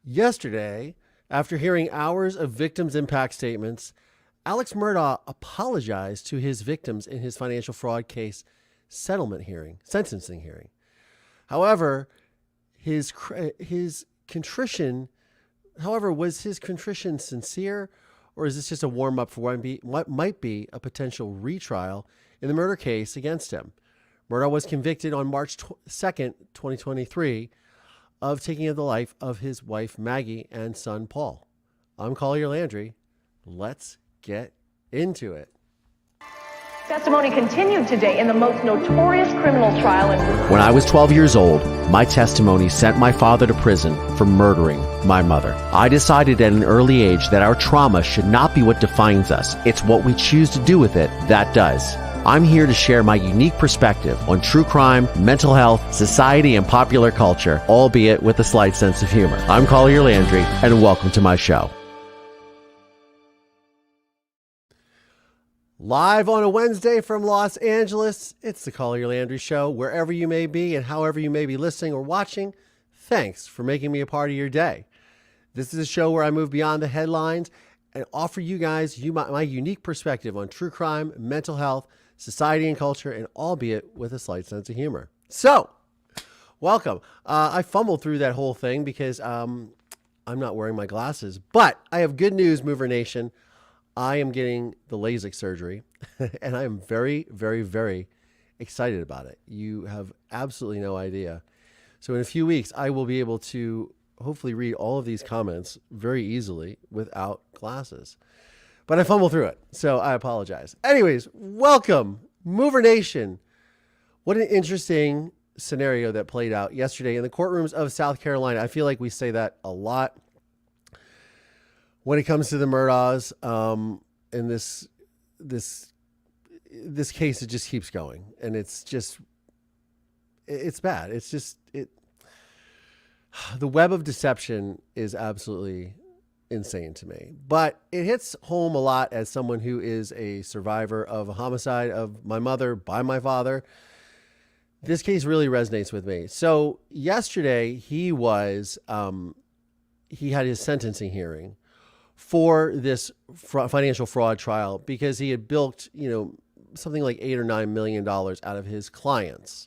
Yesterday, after hearing hours of victims' impact statements, Alex Murdaugh apologized to his victims in his financial fraud case sentencing hearing. However, his contrition, was his contrition sincere, or is this just a warm-up for what might be a potential retrial in the murder case against him? Murdaugh was convicted on March 2nd, 2023, of taking the life of his wife, Maggie, and son, Paul. I'm Collier Landry. Let's get into it. Testimony continued today in the most notorious criminal trial in... When I was 12 years old, my testimony sent my father to prison for murdering my mother. I decided at an early age that our trauma should not be what defines us. It's what we choose to do with it that does. I'm here to share my unique perspective on true crime, mental health, society, and popular culture, albeit with a slight sense of humor. I'm Collier Landry, and welcome to my show. Live on a Wednesday from Los Angeles, it's the Collier Landry Show. Wherever you may be and however you may be listening or watching, thanks for making me a part of your day. This is a show where I move beyond the headlines and offer you guys my unique perspective on true crime, mental health, society and culture, and albeit with a slight sense of humor. So, welcome. I fumbled through that whole thing because I'm not wearing my glasses, but I have good news, Mover Nation. I am getting the LASIK surgery, and I am very, very, very excited about it. You have absolutely no idea. So in a few weeks, I will be able to hopefully read all of these comments very easily without glasses. But I fumbled through it, so I apologize. Anyways, welcome, Mover Nation. What an interesting scenario that played out yesterday in the courtrooms of South Carolina. I feel like we say that a lot when it comes to the Murdaughs. In this case, it just keeps going, and it's bad. The web of deception is absolutely insane to me, but it hits home a lot as someone who is a survivor of a homicide of my mother by my father. This case really resonates with me. So yesterday he had his sentencing hearing for this financial fraud trial because he had bilked, something like $8 or $9 million out of his clients.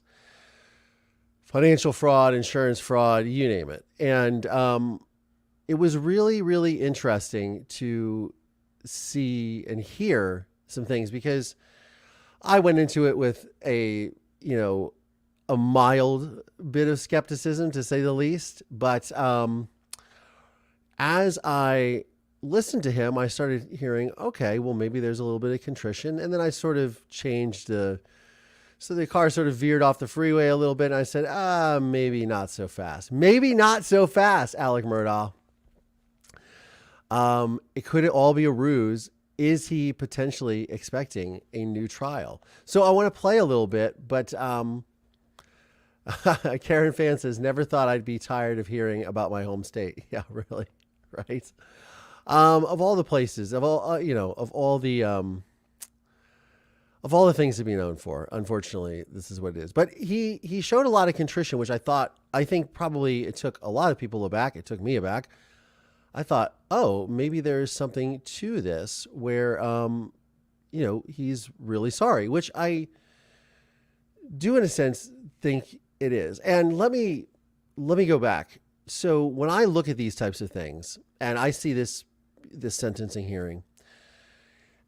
Financial fraud, insurance fraud, you name it. And it was really, really interesting to see and hear some things because I went into it with a mild bit of skepticism, to say the least. But as I listened to him, I started hearing, okay, well, maybe there's a little bit of contrition. And then I sort of changed so the car sort of veered off the freeway a little bit. And I said, maybe not so fast. Maybe not so fast, Alex Murdaugh. It could all be a ruse. Is he potentially expecting a new trial? So I want to play a little bit, but Karen Fan says, never thought I'd be tired of hearing about my home state. Yeah, really, right? Of all the places, of all the things to be known for, unfortunately, this is what it is. But he showed a lot of contrition, which I think probably it took a lot of people aback. It took me aback. I thought, oh, maybe there's something to this where, he's really sorry, which I do in a sense think it is. And let me go back. So when I look at these types of things and I see this sentencing hearing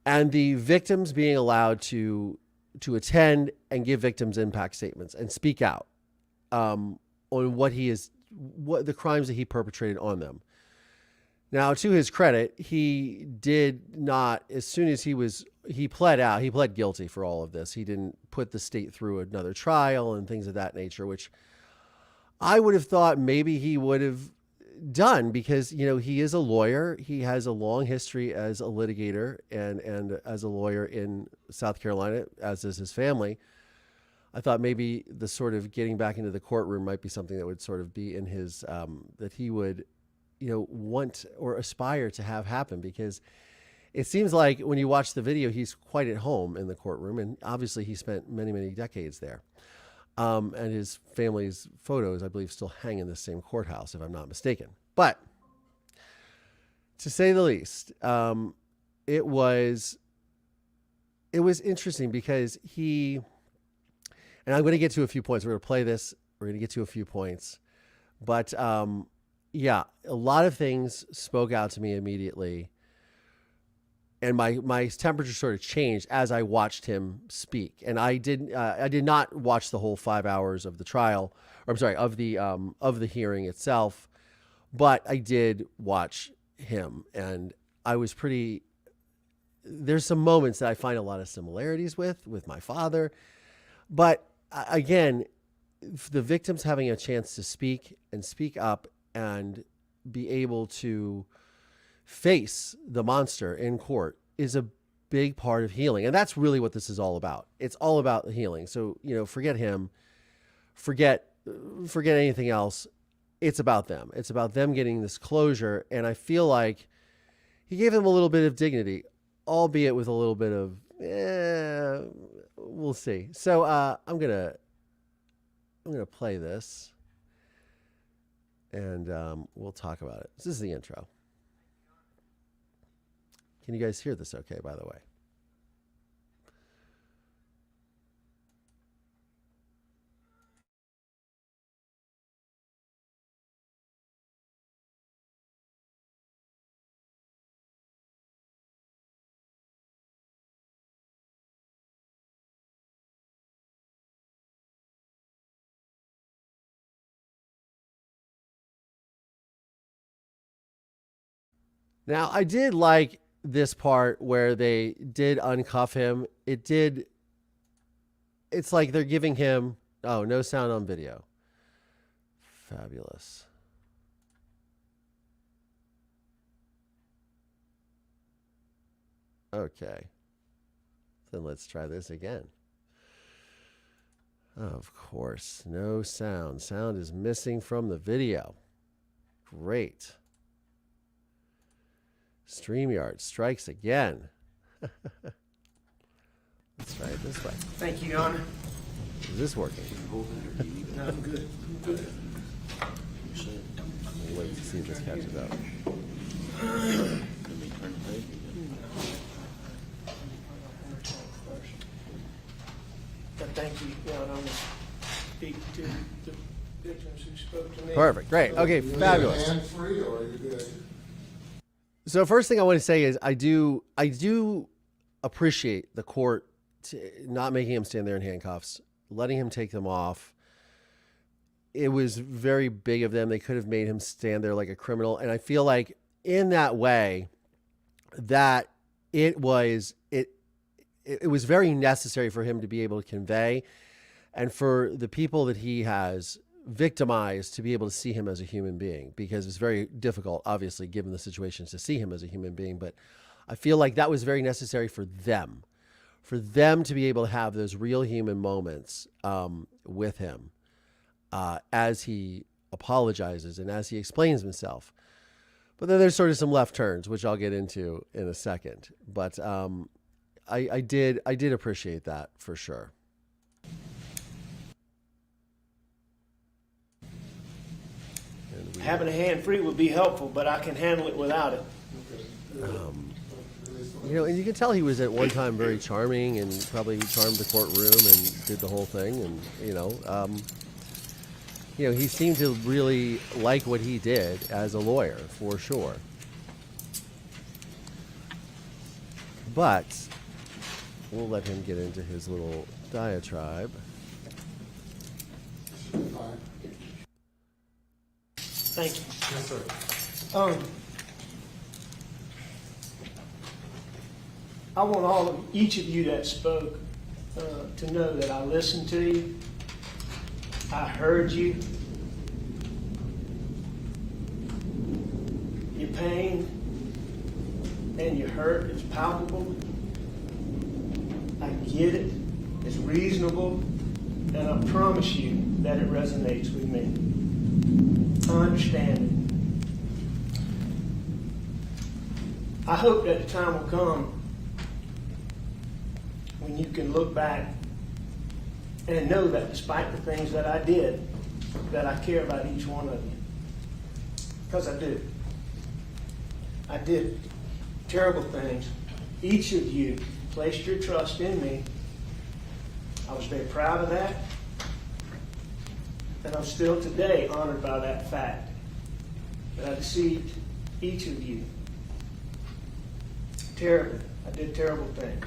and the victims being allowed to attend and give victims impact statements and speak out on what the crimes that he perpetrated on them. Now, to his credit, he did not, as soon as he pled guilty for all of this. He didn't put the state through another trial and things of that nature, which I would have thought maybe he would have done because, he is a lawyer. He has a long history as a litigator and as a lawyer in South Carolina, as is his family. I thought maybe the sort of getting back into the courtroom might be something that would sort of be in his, that he would want or aspire to have happen, because it seems like when you watch the video, he's quite at home in the courtroom. And obviously he spent many, many decades there. And his family's photos, I believe, still hang in the same courthouse, if I'm not mistaken. But to say the least. It was interesting because and I'm going to get to a few points. We're going to play this. We're going to get to a few points. But yeah, a lot of things spoke out to me immediately. And my temperature sort of changed as I watched him speak. And I did not watch the whole 5 hours of the trial, or I'm sorry, of the hearing itself, but I did watch him, and I was pretty. There's some moments that I find a lot of similarities with my father, but again, the victims having a chance to speak and speak up and be able to face the monster in court is a big part of healing. And that's really what this is all about. It's all about the healing. So, forget him, forget anything else. It's about them. It's about them getting this closure. And I feel like he gave them a little bit of dignity, albeit with a little bit of, we'll see. So I'm going to play this and we'll talk about it. This is the intro. Can you guys hear this okay, by the way? Now, I did like this part where they did uncuff him. It's like they're giving him, oh, no sound on video. Fabulous. Okay. Then let's try this again. Of course, no sound. Sound is missing from the video. Great. StreamYard strikes again. Let's try it this way. Thank you, Your Honor. Is this working? No, I'm good. I'm good. We'll wait to see if this catches up. But thank you, Your Honor. I'm going to speak to the victims who spoke to me. Perfect. Great. Okay. Fabulous. Hand-free or are you good? So first thing I want to say is I do appreciate the court not making him stand there in handcuffs, letting him take them off. It was very big of them. They could have made him stand there like a criminal. And I feel like in that way that it was very necessary for him to be able to convey, and for the people that he has victimized to be able to see him as a human being, because it's very difficult, obviously, given the situations, to see him as a human being. But I feel like that was very necessary for them to be able to have those real human moments with him as he apologizes and as he explains himself. But then there's sort of some left turns, which I'll get into in a second. But I did appreciate that for sure. Having a hand-free would be helpful, but I can handle it without it. And you can tell he was at one time very charming and probably charmed the courtroom and did the whole thing. And, he seemed to really like what he did as a lawyer, for sure. But we'll let him get into his little diatribe. Thank you. Yes, sir. I want each of you that spoke to know that I listened to you. I heard you. Your pain and your hurt is palpable. I get it. It's reasonable. And I promise you that it resonates with me. I understand it. I hope that the time will come when you can look back and know that despite the things that I did, that I care about each one of you. Because I do. I did terrible things. Each of you placed your trust in me. I was very proud of that. And I'm still today honored by that fact. That I deceived each of you. Terribly. I did terrible things.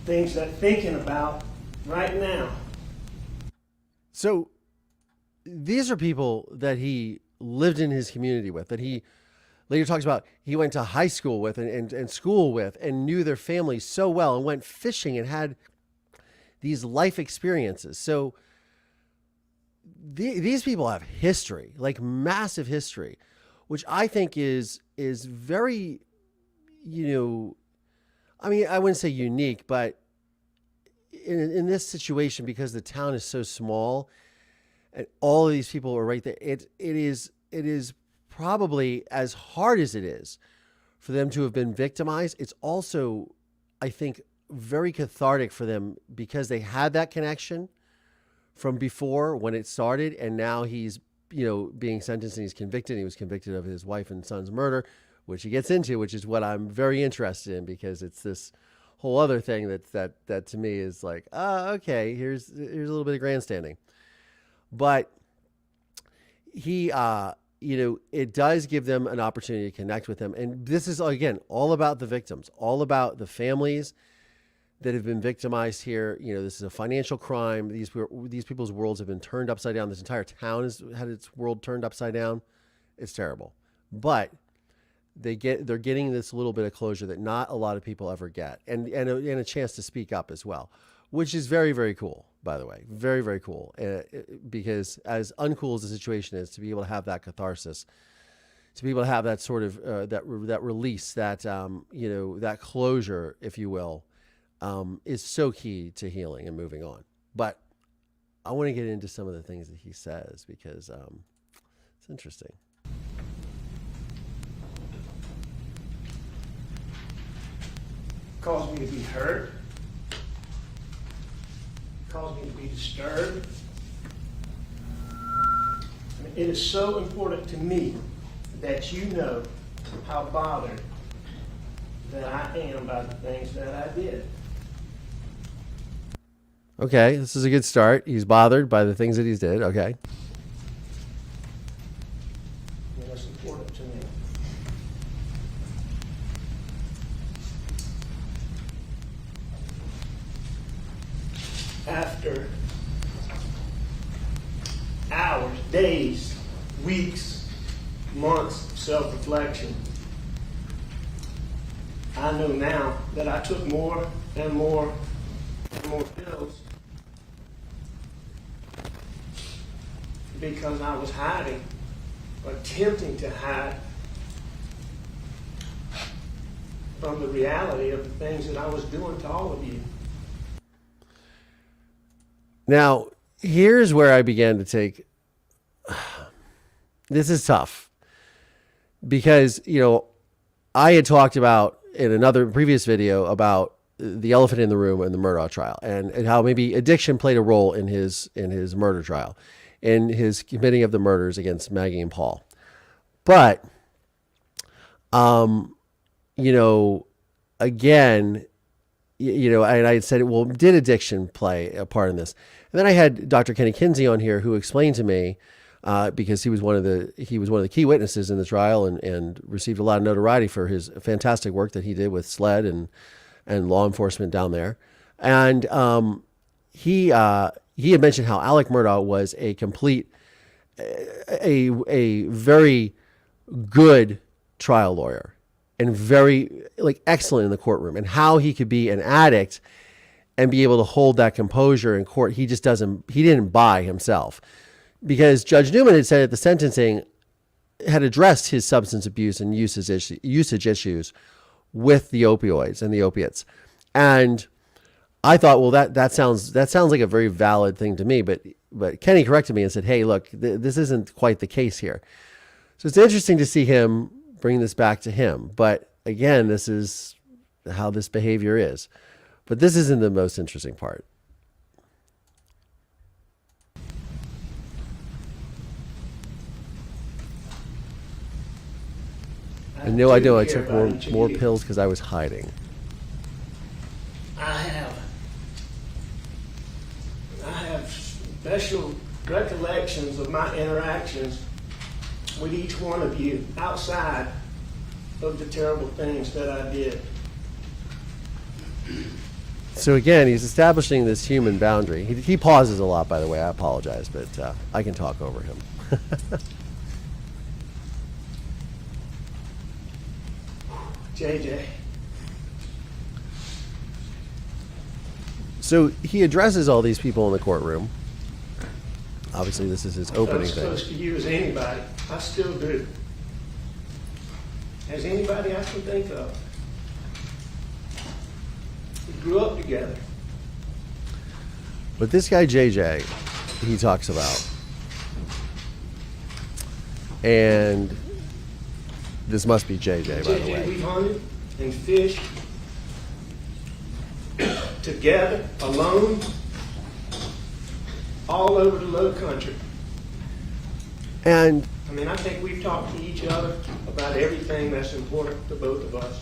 Things that I'm thinking about right now. So these are people that he lived in his community with, that he later talks about he went to high school with and school with and knew their families so well and went fishing and had these life experiences. So these people have history, like massive history, which I think is very, I mean, I wouldn't say unique, but in this situation, because the town is so small and all of these people are right there, it is probably, as hard as it is for them to have been victimized, it's also, I think, very cathartic for them because they had that connection from before when it started, and now he's, being sentenced and he's convicted. He was convicted of his wife and son's murder, which he gets into, which is what I'm very interested in, because it's this whole other thing that to me is like, okay, here's a little bit of grandstanding. But he, it does give them an opportunity to connect with them. And this is, again, all about the victims, all about the families that have been victimized here. This is a financial crime. These people's worlds have been turned upside down. This entire town has had its world turned upside down. It's terrible. But they're getting this little bit of closure that not a lot of people ever get, and a chance to speak up as well, which is very, very cool, by the way. Very, very cool. Because as uncool as the situation is, to be able to have that catharsis, to be able to have that sort of that release, that that closure, if you will, is so key to healing and moving on. But I want to get into some of the things that he says, because it's interesting. Caused me to be hurt. Caused me to be disturbed. It is so important to me that you know how bothered that I am by the things that I did. Okay, this is a good start. He's bothered by the things that he did. Okay. That's important to me. After hours, days, weeks, months of self-reflection, I know now that I took more and more and more pills because I was hiding, attempting to hide from the reality of the things that I was doing to all of you. Now, here's where I began to take, this is tough, because, I had talked about in another previous video about the elephant in the room in the Murdaugh trial, and how maybe addiction played a role in his murder trial, in his committing of the murders against Maggie and Paul. But, again, and I had said, well, did addiction play a part in this? And then I had Dr. Kenny Kinsey on here, who explained to me, because he was one of the key witnesses in the trial, and received a lot of notoriety for his fantastic work that he did with SLED and law enforcement down there. And he had mentioned how Alec Murdaugh was a very good trial lawyer, and very excellent in the courtroom, and how he could be an addict and be able to hold that composure in court. He didn't buy himself, because Judge Newman had said at the sentencing, had addressed his substance abuse and usage issues with the opioids and the opiates. And I thought, well, that sounds like a very valid thing to me, but Kenny corrected me and said, hey, look, this isn't quite the case here. So it's interesting to see him bring this back to him. But again, this is how this behavior is. But this isn't the most interesting part. I know I do care took about each of more you. pills because I was hiding. I have special recollections of my interactions with each one of you outside of the terrible things that I did. So again, he's establishing this human boundary. He pauses a lot, by the way. I apologize, but I can talk over him. JJ, So he addresses all these people in the courtroom. Obviously, this is his opening as thing. close to you as anybody, I still do. As anybody I can think of. We grew up together. But this guy, JJ, he talks about. And this must be JJ, by the JJ, way. we hunted and fished together, alone, all over the low country. And I mean, I think we've talked to each other about everything that's important to both of us.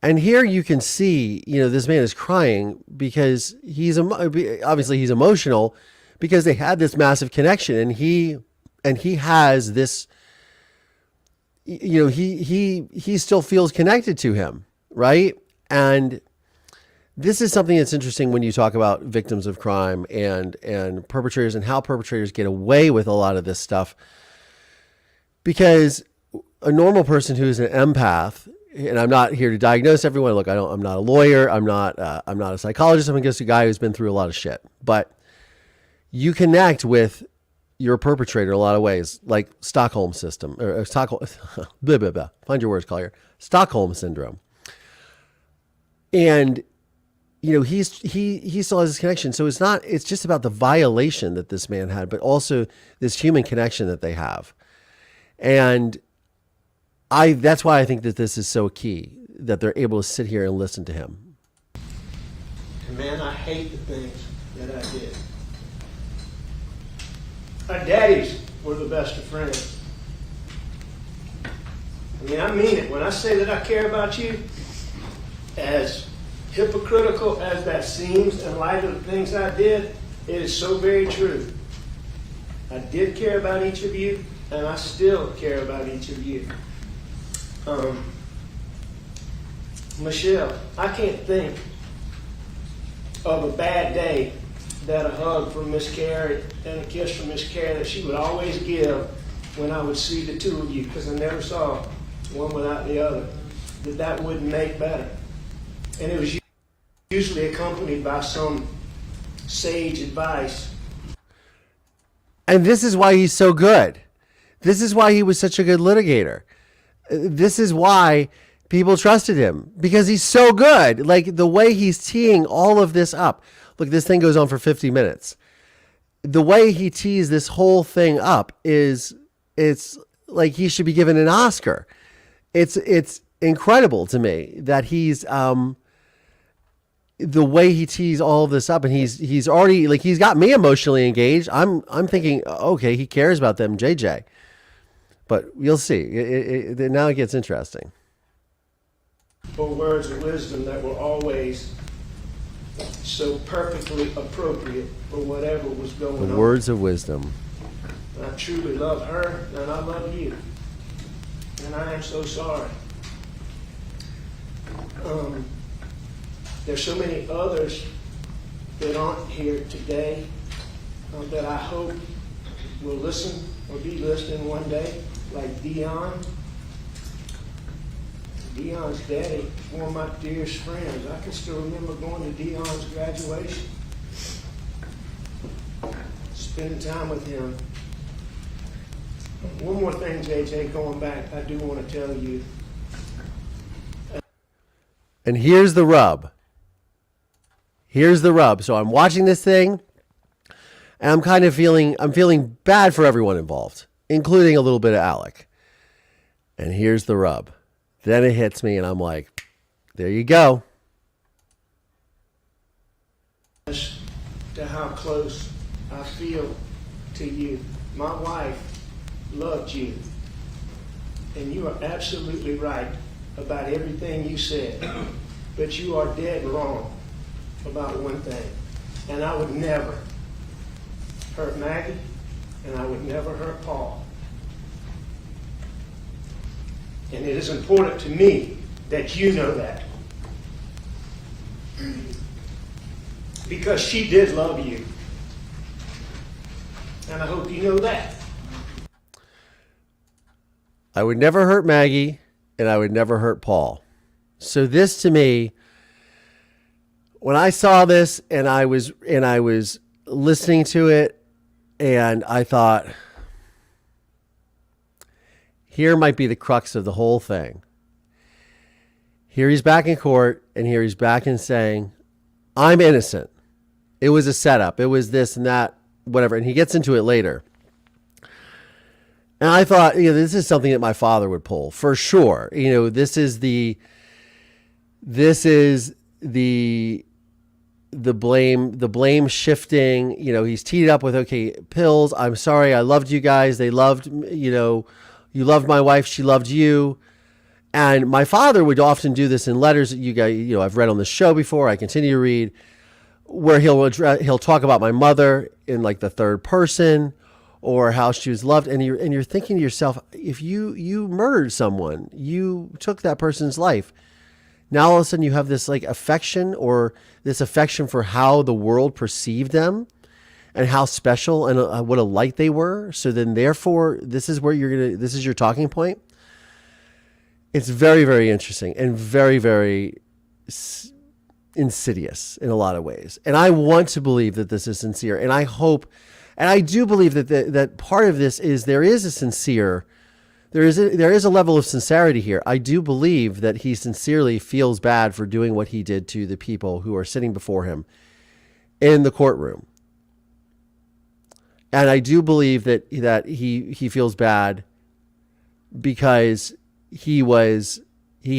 And here you can see, this man is crying because obviously he's emotional because they had this massive connection, and he has this, he still feels connected to him, right? And this is something that's interesting when you talk about victims of crime and perpetrators and how perpetrators get away with a lot of this stuff, because a normal person who is an empath, and I'm not here to diagnose everyone. Look, I'm not a lawyer. I'm not a psychologist. I'm just a guy who's been through a lot of shit. But you connect with your perpetrator in a lot of ways, like Stockholm system or Stockholm. Blah, blah, blah. Find your words, Collier. Stockholm syndrome. And he still has this connection. So it's just about the violation that this man had, but also this human connection that they have. And that's why I think that this is so key, that they're able to sit here and listen to him. And man, I hate the things that I did. Our daddies were the best of friends. I mean, I mean it. When I say that I care about you, as hypocritical as that seems in light of the things I did, it is so very true. I did care about each of you, and I still care about each of you. Michelle, I can't think of a bad day that a hug from Miss Carey and a kiss from Miss Carey that she would always give when I would see the two of you, because I never saw one without the other, that wouldn't make better. And it was usually accompanied by some sage advice. And this is why he's so good. This is why he was such a good litigator. This is why people trusted him, because he's so good. Like the way he's teeing all of this up. Look, this thing goes on for 50 minutes. The way he tees this whole thing up it's like he should be given an Oscar. It's incredible to me that he's the way he tees all of this up, and he's already, like, he's got me emotionally engaged. I'm thinking, okay, he cares about them, JJ. But you'll see. Now it gets interesting. For words of wisdom that were always so perfectly appropriate for whatever was going on. The words of wisdom. I truly love her, and I love you. And I am so sorry. There's so many others that aren't here today that I hope will listen or be listening one day, like Dion. Dion's daddy, one of my dearest friends. I can still remember going to Dion's graduation, spending time with him. One more thing, JJ, going back, I do want to tell you. And here's the rub. Here's the rub. So I'm watching this thing, and I'm feeling bad for everyone involved, including a little bit of Alec. And here's the rub. Then it hits me, and I'm like, there you go. To how close I feel to you. My wife loved you. and you are absolutely right about everything you said, but you are dead wrong about one thing. And I would never hurt Maggie, and I would never hurt Paul. And it is important to me that you know that. Because she did love you. And I hope you know that. I would never hurt Maggie, and I would never hurt Paul. So this to me, when I saw this and I was listening to it, and I thought, here might be the crux of the whole thing. Here he's back in court, and here he's back in saying, I'm innocent. It was a setup. It was this and that, whatever. And he gets into it later. And I thought, this is something that my father would pull for sure. This is the blame shifting. He's teed up with, okay, pills. I'm sorry. I loved you guys. They loved, you loved my wife. She loved you. And my father would often do this in letters that you guys, I've read on the show before. I continue to read, where he'll talk about my mother in like the third person, or how she was loved. And you're thinking to yourself, if you murdered someone, you took that person's life. Now all of a sudden you have this like affection, or this affection for how the world perceived them and how special and what a light they were. So then therefore this is your talking point. It's very, very interesting and very, very insidious in a lot of ways. And I want to believe that this is sincere. And I hope, and I do believe that part of this is there is a level of sincerity here. I do believe that he sincerely feels bad for doing what he did to the people who are sitting before him in the courtroom. And I do believe that he feels bad because he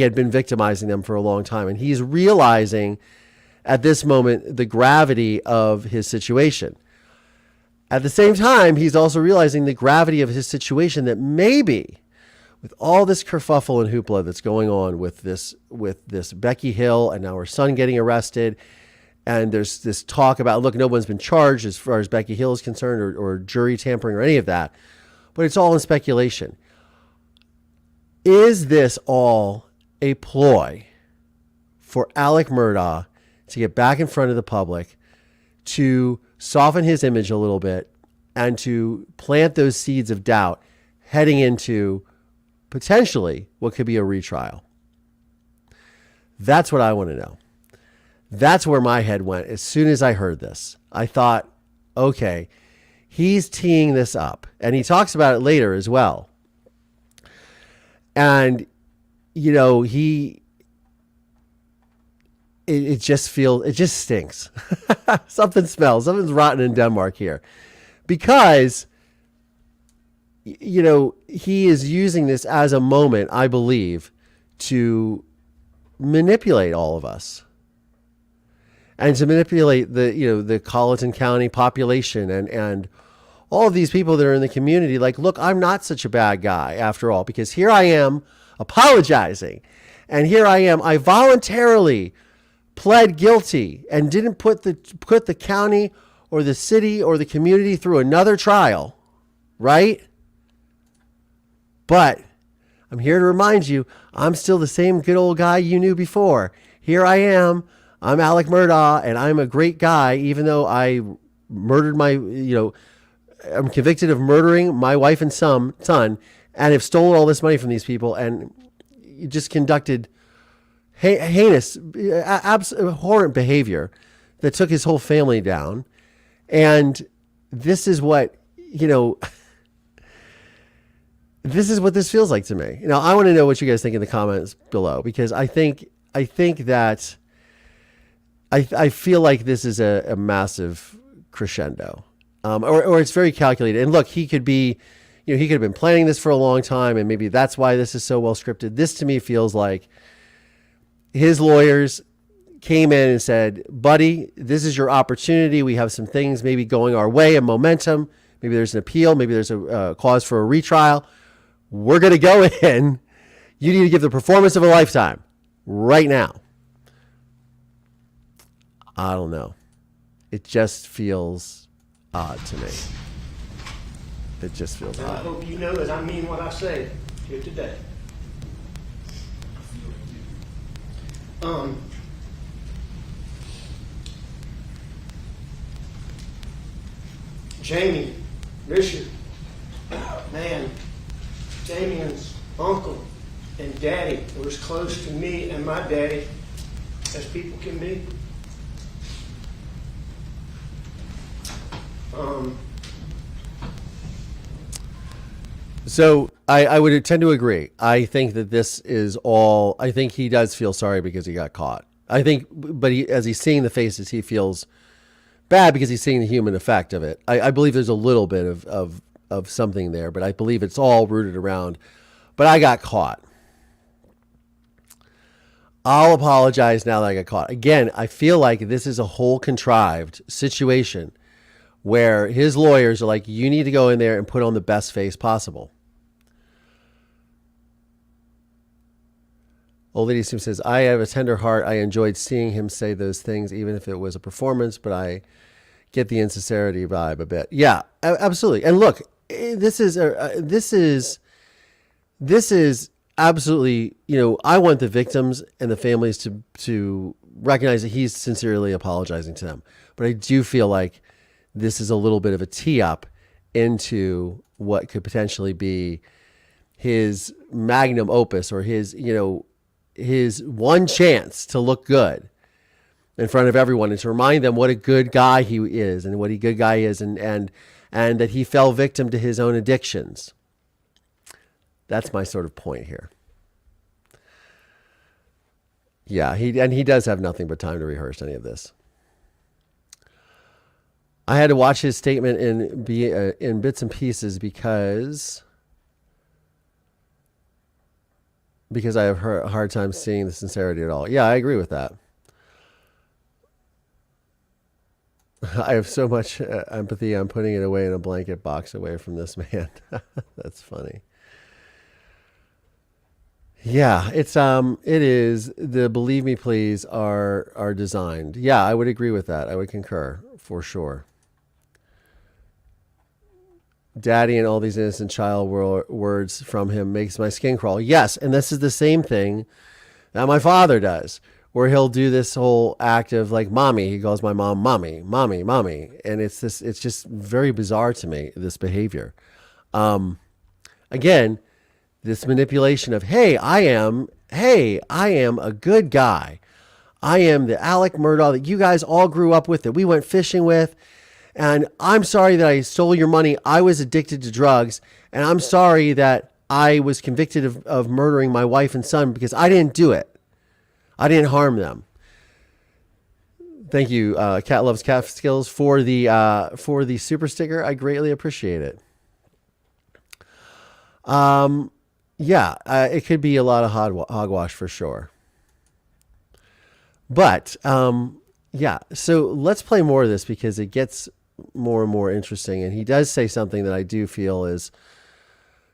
had been victimizing them for a long time. And he's realizing at this moment the gravity of his situation. At the same time, he's also realizing the gravity of his situation, that maybe with all this kerfuffle and hoopla that's going on with this Becky Hill and now her son getting arrested, and there's this talk about, look, no one's been charged as far as Becky Hill is concerned, or jury tampering or any of that, but it's all in speculation. Is this all a ploy for Alec Murdaugh to get back in front of the public, to soften his image a little bit, and to plant those seeds of doubt heading into potentially what could be a retrial? That's what I want to know. That's where my head went as soon as I heard this. I thought, okay, he's teeing this up. And he talks about it later as well. And, it just stinks. Something's rotten in Denmark here, because, he is using this as a moment, I believe, to manipulate all of us, and to manipulate the Colleton County population and all of these people that are in the community. Like, look, I'm not such a bad guy after all, because here I am apologizing. And here I am, I voluntarily pled guilty and didn't put the county or the city or the community through another trial, right? But I'm here to remind you, I'm still the same good old guy you knew before. Here I am, I'm Alec Murdaugh, and I'm a great guy, even though I murdered I'm convicted of murdering my wife and son, and have stolen all this money from these people, and just conducted heinous, abhorrent behavior that took his whole family down. And this is what, this is what this feels like to me. I want to know what you guys think in the comments below, because I think that I feel like this is a massive crescendo. Or it's very calculated. And look, he could be, he could have been planning this for a long time, and maybe that's why this is so well scripted. This to me feels like his lawyers came in and said, buddy, this is your opportunity. We have some things maybe going our way, a momentum. Maybe there's an appeal. Maybe there's a cause for a retrial. we're going to go in. You need to give the performance of a lifetime right now. I don't know. It just feels odd to me. It just feels And I odd. hope you know that I mean what I say here today. Jamie, Richard, man, Damien's uncle and daddy were as close to me and my daddy as people can be. So I would tend to agree. I think that this is all. I think he does feel sorry because he got caught. I think, but as he's seeing the faces, he feels bad because he's seeing the human effect of it. I believe there's a little bit of something there, but I believe it's all rooted around. But I got caught. I'll apologize now that I got caught. Again, I feel like this is a whole contrived situation where his lawyers are like, you need to go in there and put on the best face possible. Old Lady Sim says, I have a tender heart. I enjoyed seeing him say those things, even if it was a performance, but I get the insincerity vibe a bit. Yeah, absolutely. And look, this is absolutely, I want the victims and the families to recognize that he's sincerely apologizing to them. But I do feel like this is a little bit of a tee up into what could potentially be his magnum opus, or his one chance to look good in front of everyone and to remind them what a good guy he is and what a good guy is, and that he fell victim to his own addictions. That's my sort of point here. Yeah, he does have nothing but time to rehearse any of this. I had to watch his statement in bits and pieces because I have a hard time seeing the sincerity at all. Yeah, I agree with that. I have so much empathy. I'm putting it away in a blanket box away from this man. That's funny. Yeah, it is. The believe me please are designed. Yeah, I would agree with that. I would concur for sure. Daddy and all these innocent child words from him makes my skin crawl. Yes, and this is the same thing that my father does, where he'll do this whole act of like mommy. He calls my mom mommy, mommy, mommy, and it's just very bizarre to me, this behavior. Again, this manipulation of hey, I am a good guy. I am the Alec Murdaugh that you guys all grew up with, that we went fishing with. And I'm sorry that I stole your money. I was addicted to drugs. And I'm sorry that I was convicted of murdering my wife and son because I didn't do it. I didn't harm them. Thank you, Cat Loves Cat Skills, for the super sticker. I greatly appreciate it. It could be a lot of hogwash for sure. But, so let's play more of this because it gets more and more interesting. And he does say something that I do feel is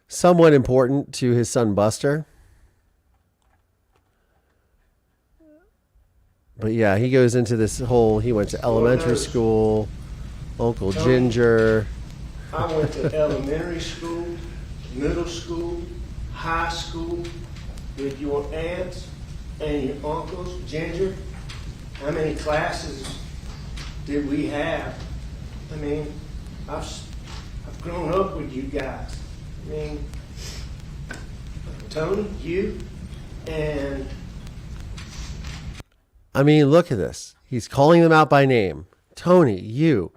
somewhat important to his son, Buster. But yeah, he goes into this whole, he went to elementary school, Uncle Ginger. I went to elementary school, middle school, high school with your aunts and your uncles, Ginger. How many classes did we have? I mean, I've grown up with you guys. I mean, Tony, you, and... I mean, look at this. He's calling them out by name. Tony, you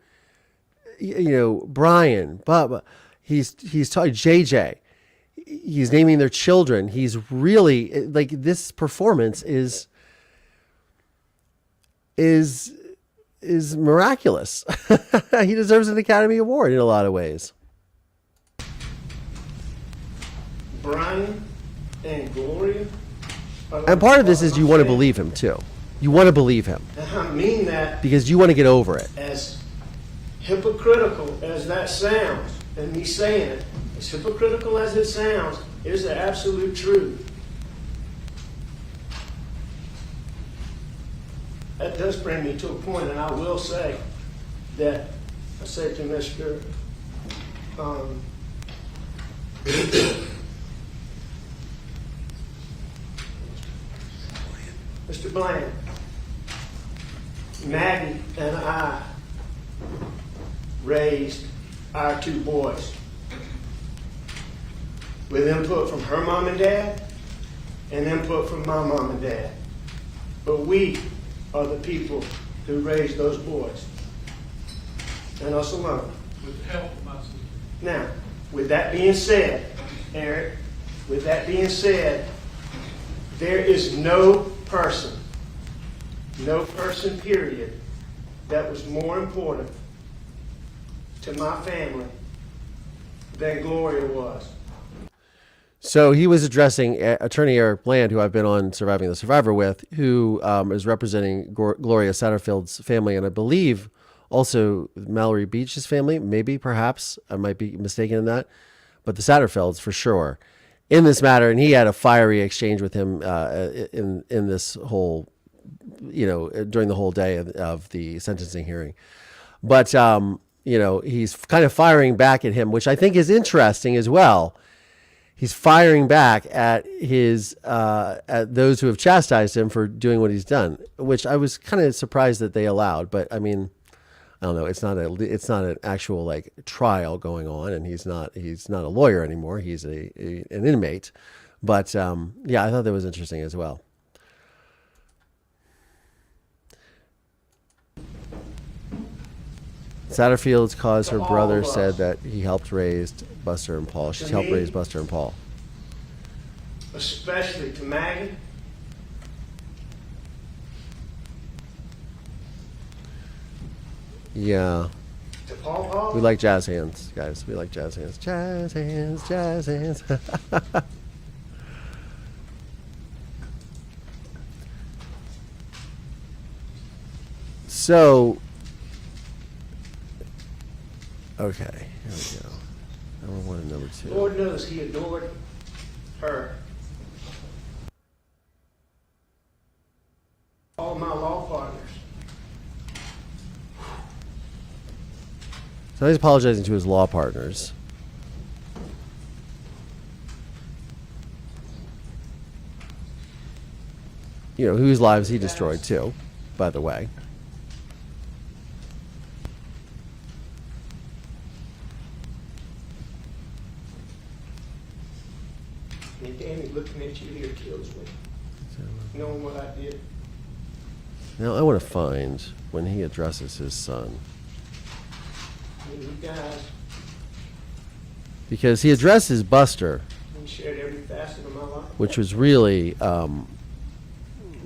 Brian, Bubba. He's talking JJ. He's naming their children. He's really, like, this performance is miraculous. He deserves an Academy Award in a lot of ways. Brian and Gloria. And part of this is you want to believe him too. You want to believe him. And I mean that because you want to get over it. as hypocritical as that sounds, and me saying it, As hypocritical as it sounds, it is the absolute truth. That does bring me to a point, and I will say that I said to Mr. Mr. Bland, Maggie and I raised our two boys with input from her mom and dad and input from my mom and dad. But we are the people who raised those boys, and us alone. With the help of my sister. Now, with that being said, Eric, with that being said, there is no person, period, that was more important to my family than Gloria was. So he was addressing Attorney Eric Bland, who I've been on Surviving the Survivor with, who is representing Gloria Satterfield's family, and I believe also Mallory Beach's family, maybe, perhaps. I might be mistaken in that. But the Satterfields, for sure, in this matter. And he had a fiery exchange with him in this whole, during the whole day of the sentencing hearing. But, he's kind of firing back at him, which I think is interesting as well. He's firing back at at those who have chastised him for doing what he's done, which I was kind of surprised that they allowed. But I mean, I don't know. It's not an actual like trial going on, and he's not a lawyer anymore. He's an inmate. But yeah, I thought that was interesting as well. Satterfield's cause her brother said that he helped raise Buster and Paul. She's helped raise Buster and Paul. Especially to Maggie. Yeah. To Paul. We like jazz hands, guys. We like jazz hands. Jazz hands, jazz hands. So, okay, here we go. Number one and number two. Lord knows he adored her. All my law partners. So he's apologizing to his law partners. Whose lives he destroyed too, by the way. And Danny, looking at you here kills me. Knowing what I did. Now I want to find when he addresses his son. You guys. Because he addresses Buster, You shared every facet of my life. which was really,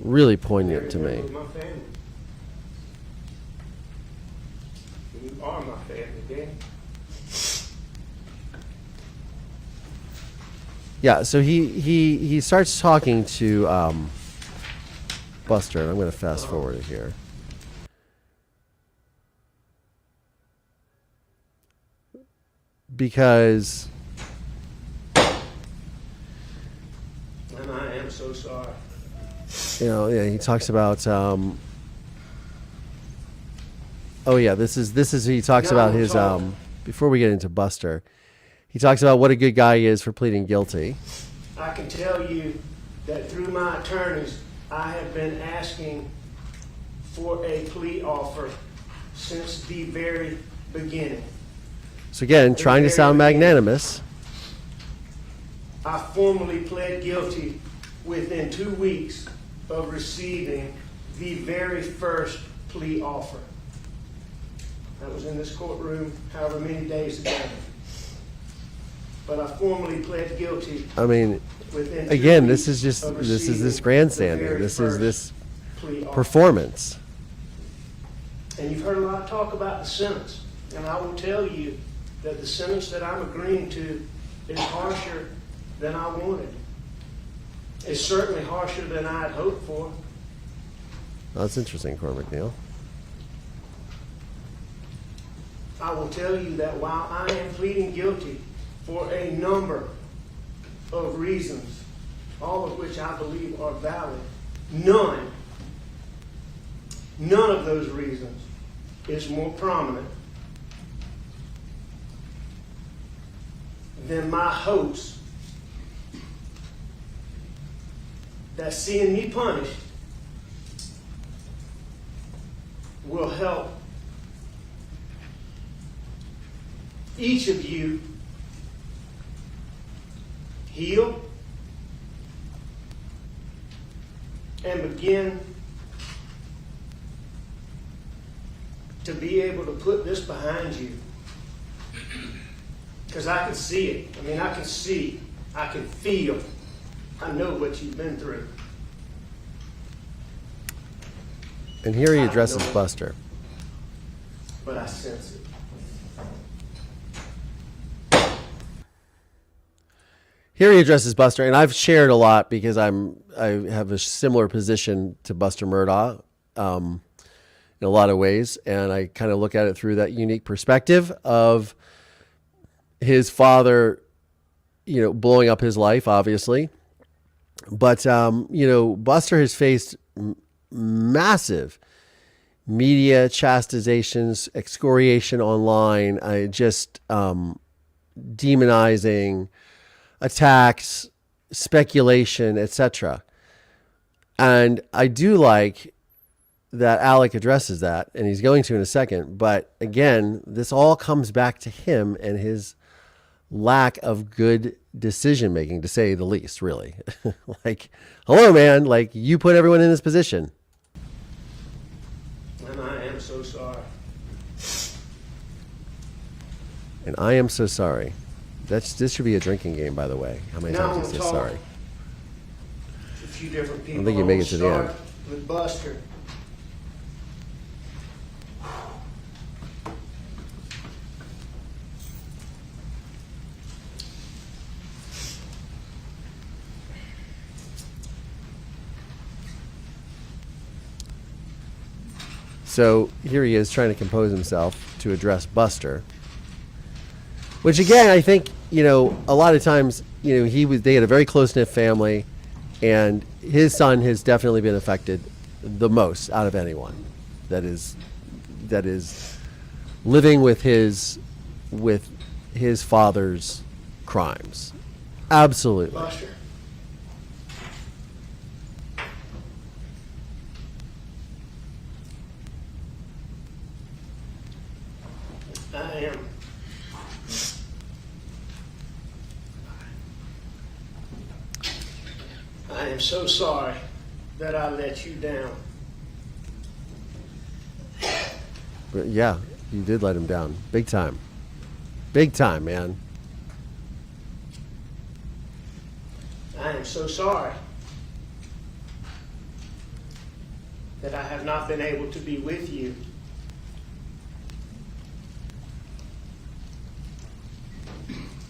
really poignant to me. My family. You are my family, Danny. Yeah, so he starts talking to Buster, and I'm going to fast forward it here. Because, And I am so sorry. he talks about, he talks about his, before we get into Buster, he talks about what a good guy he is for pleading guilty. I can tell you that through my attorneys, I have been asking for a plea offer since the very beginning. So again, trying to sound magnanimous. I formally pled guilty within 2 weeks of receiving the very first plea offer. That was in this courtroom however many days ago. But I formally pled guilty. I mean, within 2 again, weeks this is of this receiving grandstanding. the very This is first this plea offer. performance. And you've heard a lot of talk about the sentence. And I will tell you that the sentence that I'm agreeing to is harsher than I wanted. It's certainly harsher than I had hoped for. Oh, that's interesting, Cormac Neal. I will tell you that while I am pleading guilty for a number of reasons, all of which I believe are valid. None of those reasons is more prominent than my hopes that seeing me punished will help each of you heal and begin to be able to put this behind you. Because I can see it. I mean, I can see, I can feel, I know what you've been through. And here he addresses Buster. But I sense it. Here he addresses Buster, and I've shared a lot because I have a similar position to Buster Murdaugh in a lot of ways, and I kind of look at it through that unique perspective of his father, blowing up his life, obviously. But, Buster has faced massive media chastizations, excoriation online, demonizing, attacks, speculation, etc. And I do like that Alec addresses that, and he's going to in a second. But again, this all comes back to him and his lack of good decision making, to say the least, really. Like, hello, man, like, you put everyone in this position. And I am so sorry. And I am so sorry. This should be a drinking game, by the way. How many Now times you say I'm sorry? A few different people. I don't think you make it to the Start end. with Buster. So here he is trying to compose himself to address Buster. Which again, I think, a lot of times, they had a very close-knit family, and his son has definitely been affected the most out of anyone that is living with his father's crimes. Absolutely. Buster. I am so sorry that I let you down. But yeah, you did let him down. Big time. Big time, man. I am so sorry that I have not been able to be with you.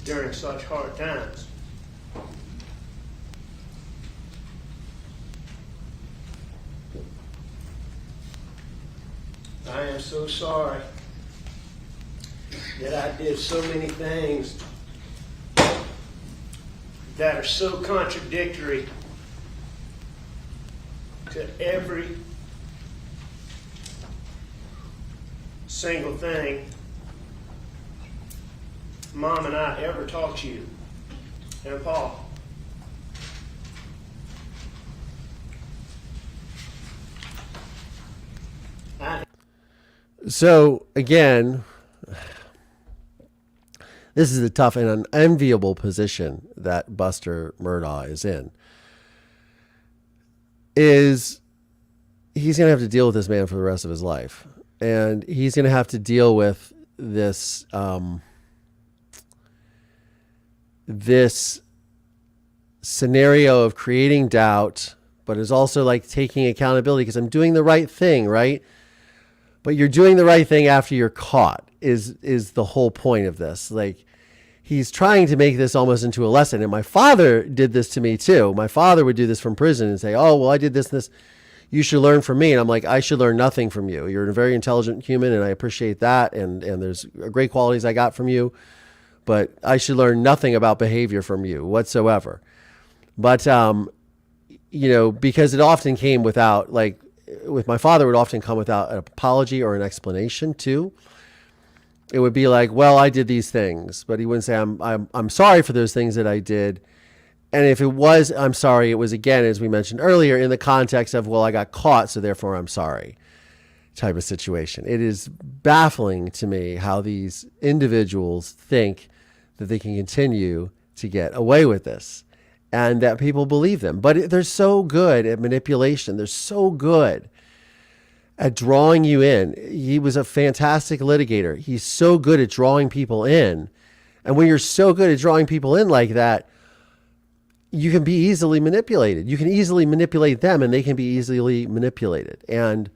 During such hard times. I am so sorry that I did so many things that are so contradictory to every single thing Mom and I ever taught you and Paul. So again, this is a tough and an unenviable position that Buster Murdaugh is in. He's going to have to deal with this man for the rest of his life, and he's going to have to deal with this this scenario of creating doubt, but is also like taking accountability because I'm doing the right thing, right? But you're doing the right thing after you're caught is the whole point of this. Like, he's trying to make this almost into a lesson. And my father did this to me too. My father would do this from prison and say, oh, well, I did this and this. You should learn from me. And I'm like, I should learn nothing from you. You're a very intelligent human, and I appreciate that. And there's great qualities I got from you. but I should learn nothing about behavior from you whatsoever. But, because it often came without, like with my father, it would often come without an apology or an explanation too. It would be like, well, I did these things, but he wouldn't say, I'm sorry for those things that I did. And if it was, I'm sorry, it was, again, as we mentioned earlier, in the context of, well, I got caught, so therefore I'm sorry type of situation. It is baffling to me how these individuals think that they can continue to get away with this and that people believe them. But they're so good at manipulation. They're so good at drawing you in. He was a fantastic litigator. He's so good at drawing people in. And when you're so good at drawing people in like that, you can be easily manipulated. You can easily manipulate them, and they can be easily manipulated. And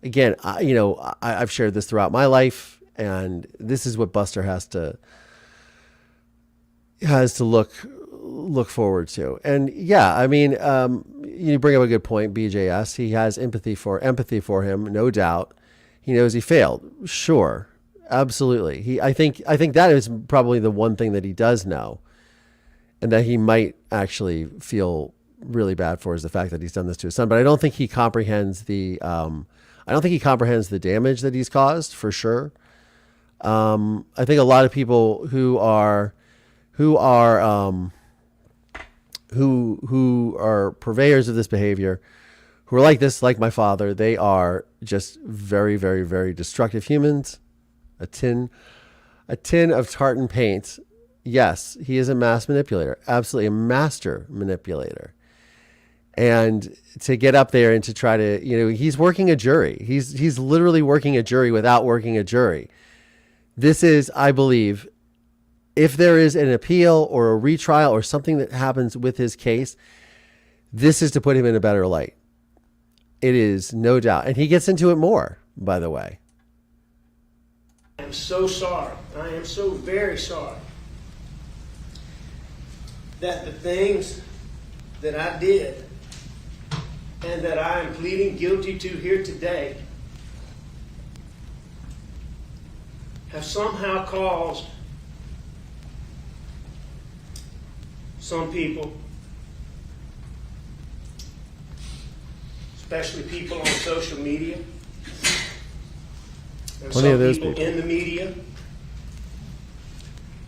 again, I've shared this throughout my life, and this is what Buster has to look forward to. And yeah, I mean, you bring up a good point, BJS. He has empathy for him, no doubt. He knows he failed. Sure, absolutely. I think that is probably the one thing that he does know, and that he might actually feel really bad for, is the fact that he's done this to his son. But I don't think he comprehends the damage that he's caused, for sure. I think a lot of people who are purveyors of this behavior, who are like this, like my father, they are just very, very, very destructive humans. A tin of tartan paint. Yes, he is a mass manipulator, absolutely a master manipulator. And to get up there and to try to, he's working a jury. He's literally working a jury without working a jury. This is, I believe, if there is an appeal or a retrial or something that happens with his case, this is to put him in a better light. It is, no doubt. And he gets into it more, by the way. I am so sorry. I am so very sorry that the things that I did and that I am pleading guilty to here today have somehow caused some people, especially people on social media, and Plenty of some those people in the media,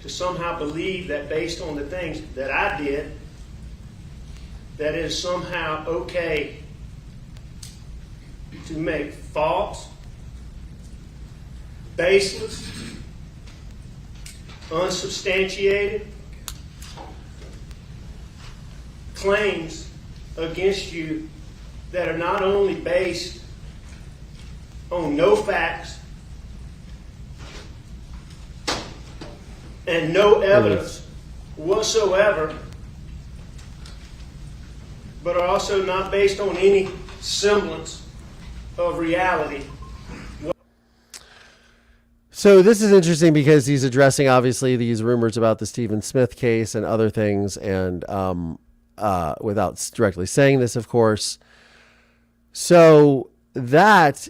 to somehow believe that based on the things that I did, that it is somehow okay to make false, baseless, unsubstantiated claims against you that are not only based on no facts and no evidence whatsoever, but are also not based on any semblance of reality. So this is interesting because he's addressing, obviously, these rumors about the Stephen Smith case and other things, and without directly saying this, of course. So that,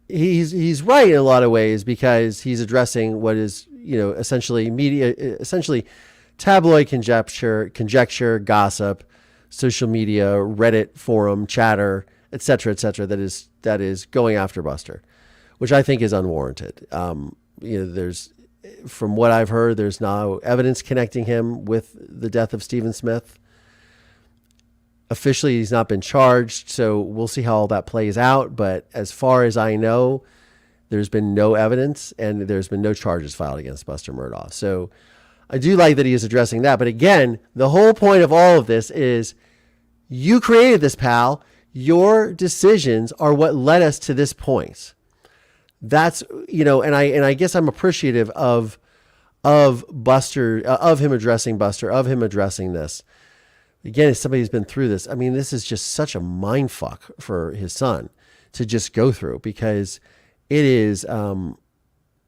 he's right in a lot of ways, because he's addressing what is, essentially tabloid conjecture, gossip, social media, Reddit forum chatter, et cetera, that is going after Buster, which I think is unwarranted. There's, from what I've heard, there's no evidence connecting him with the death of Stephen Smith. Officially, he's not been charged, so we'll see how all that plays out. But as far as I know, there's been no evidence, and there's been no charges filed against Buster Murdaugh. So I do like that he is addressing that. But again, the whole point of all of this is, you created this, pal. Your decisions are what led us to this point. That's, and I guess I'm appreciative of Buster, of him addressing Buster, of him addressing this. Again, as somebody who's been through this, I mean, this is just such a mind fuck for his son to just go through, because it is, it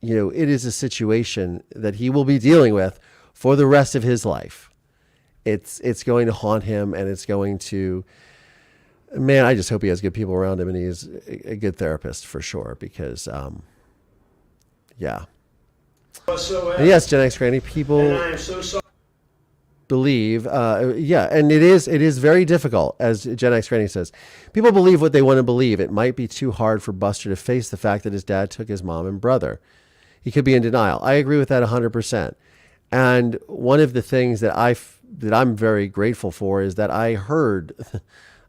is a situation that he will be dealing with for the rest of his life. It's going to haunt him, and it's going to, man, I just hope he has good people around him, and he's a good therapist for sure, because Yeah. whatsoever. And yes, Gen X Granny, people And I am so sorry. believe, and it is very difficult, as Gen X Granny says. People believe what they want to believe. It might be too hard for Buster to face the fact that his dad took his mom and brother. He could be in denial. I agree with that 100%. And one of the things that I'm very grateful for is that I heard.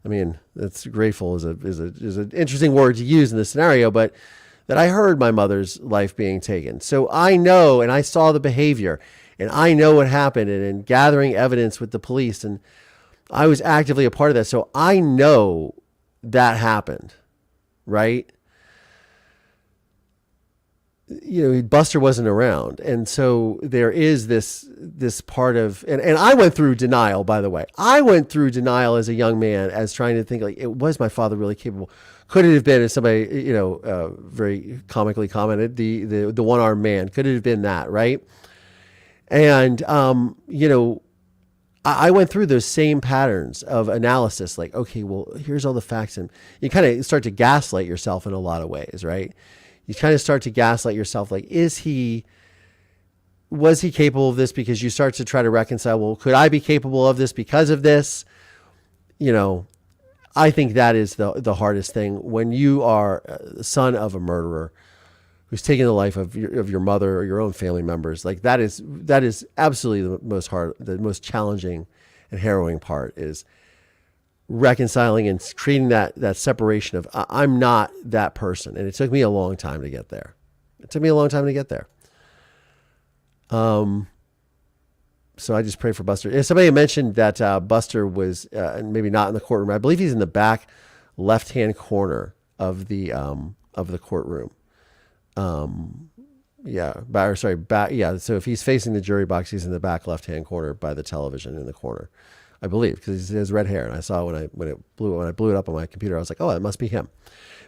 I mean, that's grateful is an interesting word to use in this scenario, but that I heard my mother's life being taken. So I know, and I saw the behavior, and I know what happened, and in gathering evidence with the police, and I was actively a part of that. So I know that happened, right? You know, Buster wasn't around. And so there is this part of, and I went through denial, by the way. I went through denial as a young man, as trying to think, like, it was my father really capable? Could it have been, as somebody, very comically commented, the one-armed man? Could it have been that, right? And, I went through those same patterns of analysis, like, okay, well, here's all the facts. And you kind of start to gaslight yourself in a lot of ways, right? You kind of start to gaslight yourself, like, was he capable of this? Because you start to try to reconcile, well, could I be capable of this because of this? I think that is the hardest thing when you are the son of a murderer who's taken the life of your mother or your own family members. Like, that is absolutely the most challenging and harrowing part, is reconciling and creating that separation of, I'm not that person. And it took me a long time to get there. So I just pray for Buster. And somebody mentioned that Buster was maybe not in the courtroom. I believe he's in the back left-hand corner of the courtroom. Back. Yeah. So if he's facing the jury box, he's in the back left-hand corner by the television in the corner, I believe, because he has red hair. And I saw when I blew it up on my computer, I was like, oh, it must be him,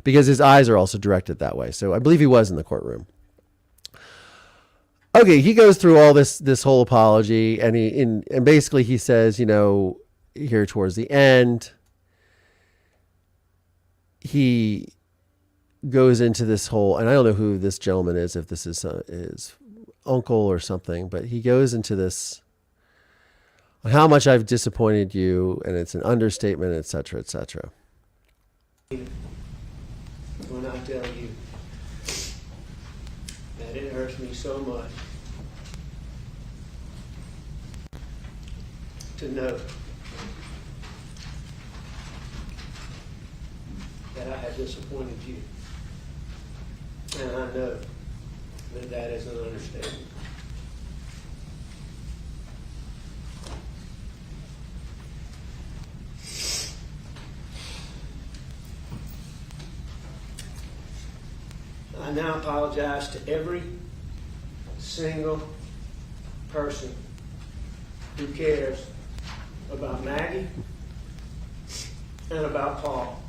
because his eyes are also directed that way. So I believe he was in the courtroom. Okay, he goes through all this whole apology, and basically he says, here towards the end, he goes into this whole, and I don't know who this gentleman is, if this is his uncle or something, but he goes into this, how much I've disappointed you, and it's an understatement, et cetera, et cetera. When I tell you that it hurts me so much to know that I have disappointed you. And I know that is an understatement. I now apologize to every single person who cares about Maggie and about Paul,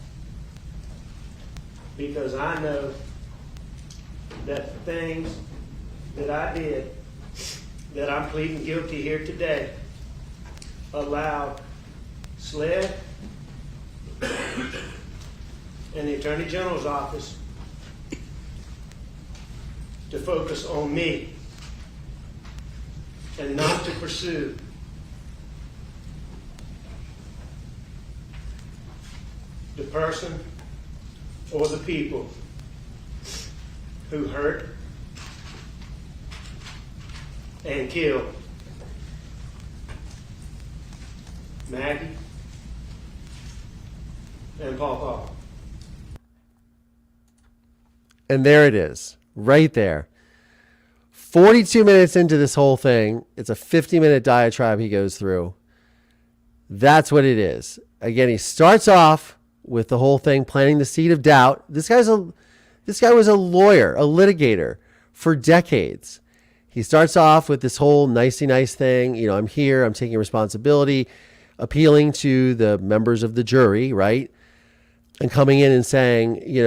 because I know that the things that I did, that I'm pleading guilty here today, allowed SLED and the Attorney General's office to focus on me and not to pursue the person or the people who hurt and killed Maggie and Paul. And there it is, right there. 42 minutes into this whole thing, it's a 50-minute diatribe he goes through. That's what it is. Again, he starts off with the whole thing, planting the seed of doubt. This guy was a lawyer, a litigator for decades. He starts off with this whole nicey nice thing. I'm here, I'm taking responsibility, appealing to the members of the jury, right? And coming in and saying, we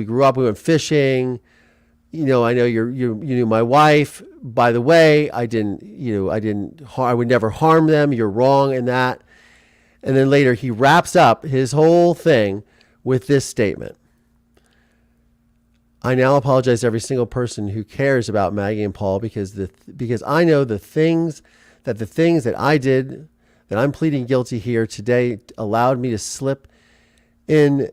grew up, we went fishing. I know you knew my wife. By the way, I would never harm them. You're wrong in that. And then later he wraps up his whole thing with this statement. I now apologize to every single person who cares about Maggie and Paul because I know the things that I did, that I'm pleading guilty here today, allowed SLED in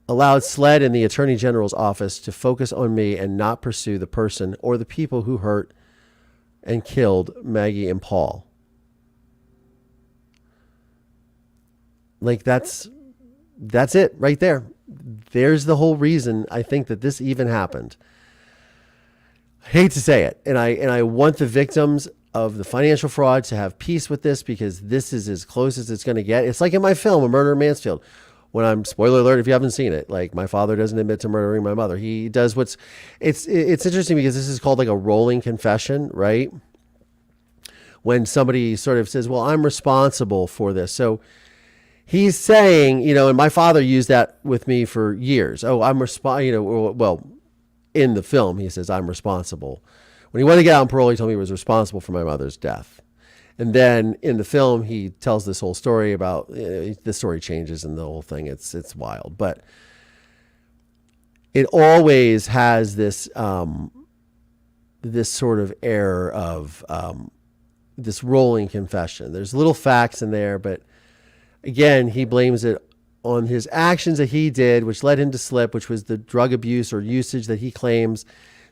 the Attorney General's office to focus on me and not pursue the person or the people who hurt and killed Maggie and Paul. Like that's it right there. There's the whole reason I think that this even happened. I hate to say it, and I want the victims of the financial fraud to have peace with this, because this is as close as it's going to get. It's like in my film, A Murder in Mansfield, when spoiler alert if you haven't seen it, like my father doesn't admit to murdering my mother. He does it's interesting because this is called like a rolling confession, right? When somebody sort of says, well, I'm responsible for this. So he's saying, and my father used that with me for years. Oh, I'm well, in the film, he says, I'm responsible. When he wanted to get out on parole, he told me he was responsible for my mother's death. And then in the film, he tells this whole story about, the story changes and the whole thing. It's wild, but it always has this, this sort of air of, this rolling confession. There's little facts in there, but again, he blames it on his actions that he did, which led him to slip, which was the drug abuse or usage that he claims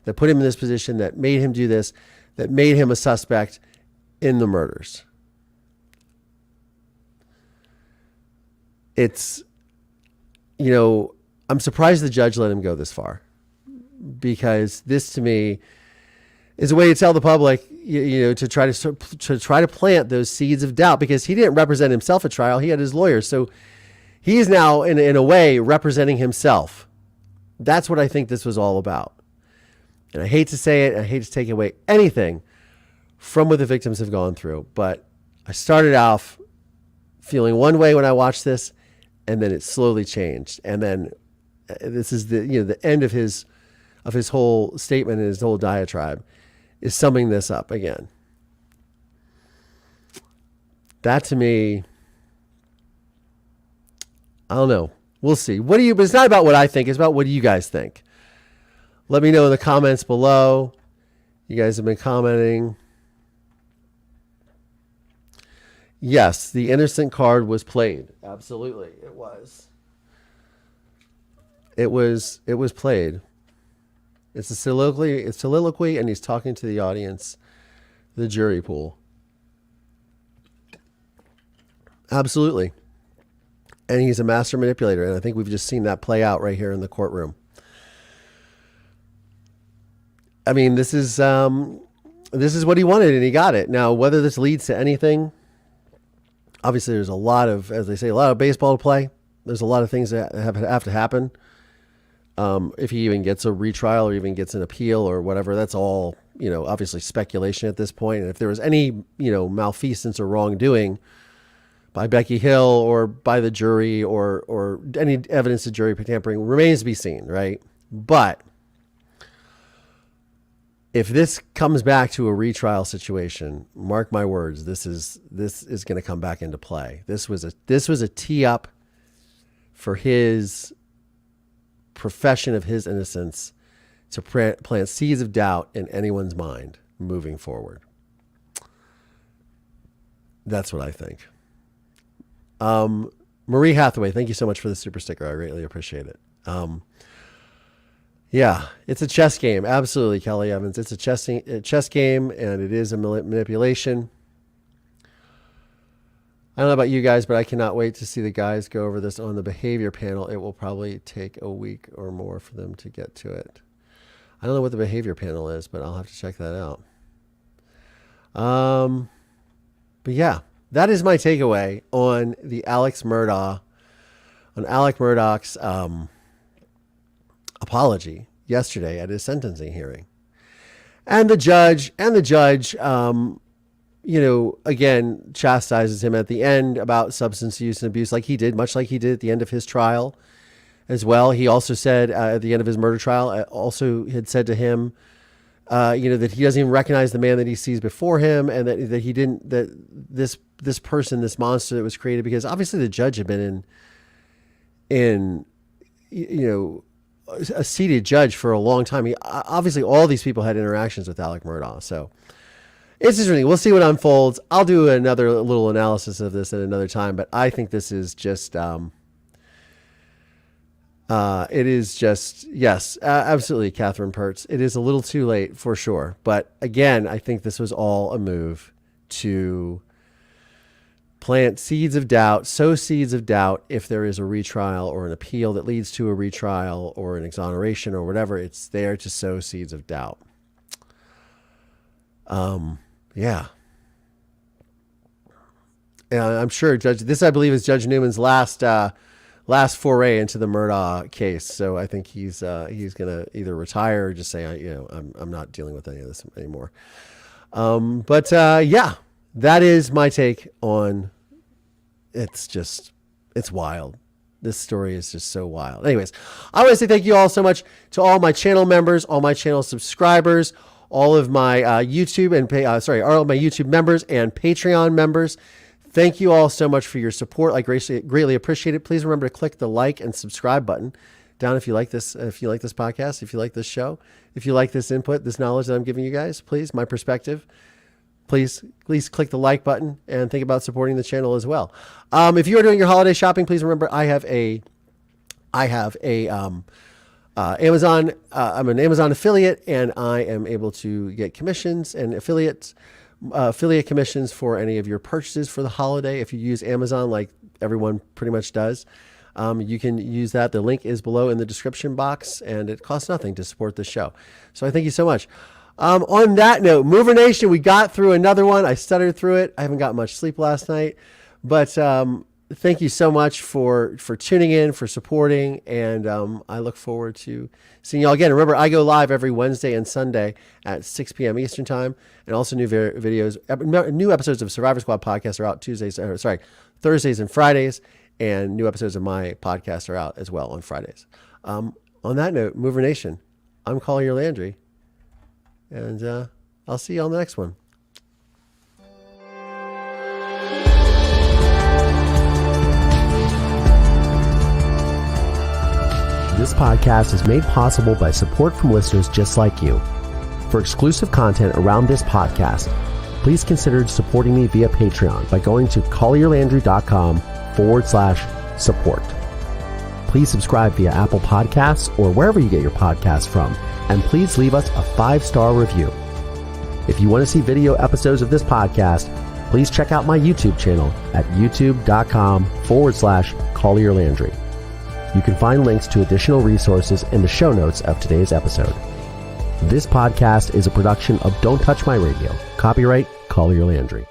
that put him in this position, that made him do this, that made him a suspect in the murders. It's, I'm surprised the judge let him go this far, because this to me is a way to tell the public, to try to plant those seeds of doubt, because he didn't represent himself at trial. He had his lawyers. So he is now in a way representing himself. That's what I think this was all about. And I hate to say it, I hate to take away anything from what the victims have gone through, but I started off feeling one way when I watched this, and then it slowly changed. And then this is the end of his whole statement and his whole diatribe is summing this up again. That to me, I don't know. We'll see. But it's not about what I think. It's about what do you guys think? Let me know in the comments below. You guys have been commenting. Yes, the innocent card was played. Absolutely, it was. It was played. It's a soliloquy, and he's talking to the audience, the jury pool. Absolutely. And he's a master manipulator, and I think we've just seen that play out right here in the courtroom. I mean, this is what he wanted, and he got it. Now, whether this leads to anything, obviously there's a lot of, as they say, a lot of baseball to play. There's a lot of things that have to happen. If he even gets a retrial or even gets an appeal or whatever, that's all, obviously speculation at this point. And if there was any, malfeasance or wrongdoing by Becky Hill or by the jury or any evidence of jury tampering remains to be seen, right? But if this comes back to a retrial situation, mark my words, this is going to come back into play. This was a tee up for his profession of his innocence to plant seeds of doubt in anyone's mind moving forward. That's what I think. Marie Hathaway, thank you so much for the super sticker. I greatly appreciate it. Yeah, it's a chess game. Absolutely, Kelly Evans. It's a chess game, and it is a manipulation. I don't know about you guys, but I cannot wait to see the guys go over this on the behavior panel. It will probably take a week or more for them to get to it. I don't know what the behavior panel is, but I'll have to check that out. But yeah, that is my takeaway on the Alec Murdaugh's apology yesterday at his sentencing hearing. And the judge, again, chastises him at the end about substance use and abuse, much like he did at the end of his trial as well. He also said at the end of his murder trial, also had said to him, that he doesn't even recognize the man that he sees before him, and that this person, this monster that was created, because obviously the judge had been in a seated judge for a long time. Obviously, all these people had interactions with Alec Murdaugh. So it's interesting. We'll see what unfolds. I'll do another little analysis of this at another time. But I think this is just, it is just, yes, absolutely, Catherine Pertz. It is a little too late for sure. But again, I think this was all a move to plant seeds of doubt, sow seeds of doubt if there is a retrial or an appeal that leads to a retrial or an exoneration or whatever. It's there to sow seeds of doubt. Yeah. And I'm sure this, I believe, is Judge Newman's last foray into the Murdaugh case. So I think he's going to either retire or just say, I'm not dealing with any of this anymore. Yeah, that is my take on, it's wild. This story is just so wild. Anyways, I want to say thank you all so much to all my channel members, all my channel subscribers, all of my YouTube all of my YouTube members and Patreon members. Thank you all so much for your support. I greatly appreciate it. Please remember to click the like and subscribe button down if you like this podcast, if you like this show, if you like this input, this knowledge that I'm giving you guys, please, my perspective. Please click the like button and think about supporting the channel as well. If you are doing your holiday shopping, please remember I have a Amazon. I'm an Amazon affiliate, and I am able to get commissions and affiliate commissions for any of your purchases for the holiday. If you use Amazon, like everyone pretty much does, you can use that. The link is below in the description box, and it costs nothing to support the show. So I thank you so much. On that note, Mover Nation, we got through another one. I stuttered through it. I haven't got much sleep last night, but thank you so much for tuning in, for supporting, and I look forward to seeing y'all again. Remember, I go live every Wednesday and Sunday at 6 p.m. Eastern Time, and also new episodes of Survivor Squad podcast are out Thursdays and Fridays, and new episodes of my podcast are out as well on Fridays. On that note, Mover Nation, I'm Collier Landry. And I'll see you on the next one. This podcast is made possible by support from listeners just like you. For exclusive content around this podcast, please consider supporting me via Patreon by going to collierlandry.com/support. Please subscribe via Apple Podcasts or wherever you get your podcasts from. And please leave us a 5-star review. If you want to see video episodes of this podcast, please check out my YouTube channel at youtube.com/Collier Landry. You can find links to additional resources in the show notes of today's episode. This podcast is a production of Don't Touch My Radio. Copyright Collier Landry.